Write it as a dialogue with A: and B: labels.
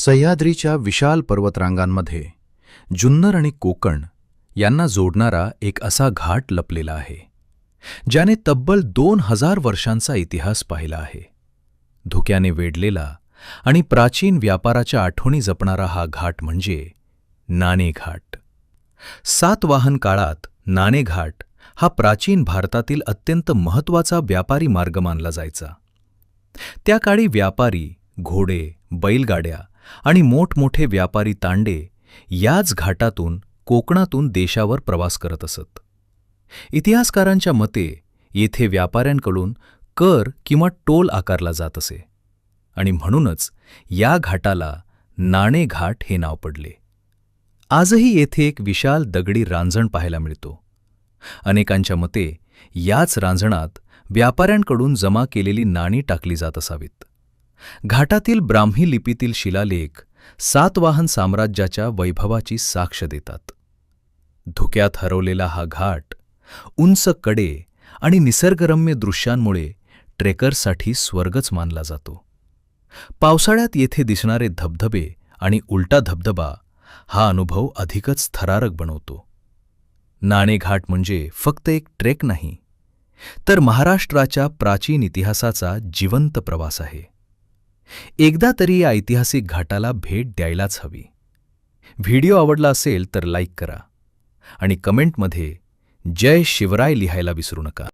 A: सह्याद्रीच्या विशाल पर्वतरांगांमध्ये जुन्नर आणि कोकण यांना जोडणारा एक असा घाट लपलेला आहे, ज्याने तब्बल 2000 वर्षांचा इतिहास पाहिला आहे. धुक्याने वेढलेला आणि प्राचीन व्यापाराच्या आठवणी जपणारा हा घाट म्हणजे नाणे घाट. सातवाहन काळात नाणे घाट हा प्राचीन भारतातील अत्यंत महत्त्वाचा व्यापारी मार्ग मानला जायचा. त्या काळी व्यापारी घोडे, बैलगाड्या आणि मोठमोठे व्यापारी तांडे याच घाटातून कोकणातून देशावर प्रवास करत असत. इतिहासकारांच्या मते येथे व्यापाऱ्यांकडून कर किंवा टोल आकारला जात असे आणि म्हणूनच या घाटाला नाणे घाट हे नाव पडले. आजही येथे एक विशाल दगडी रांजण पाहायला मिळतो. अनेकांच्या मते याच रांजणात व्यापाऱ्यांकडून जमा केलेली नाणी टाकली जात असावीत. घाटातील ब्राह्मी लिपीतील शिलालेख सातवाहन साम्राज्याच्या वैभवाची साक्ष देतात. धुक्यात हरवलेला हा घाट उंच कडे आणि निसर्गरम्य दृश्यांमुळे ट्रेकर्ससाठी स्वर्गच मानला जातो. पावसाळ्यात येथे दिसणारे धबधबे आणि उलटा धबधबा हा अनुभव अधिकच थरारक बनवतो. नाणे घाट म्हणजे फक्त एक ट्रेक नाही, तर महाराष्ट्राच्या प्राचीन इतिहासाचा जिवंत प्रवास आहे. एकदा तरी या ऐतिहासिक घाटाला भेट द्यायलाच हवी. व्हिडिओ आवडला असेल तर लाईक करा आणि कमेंटमध्ये जय शिवराय लिहायला विसरू नका.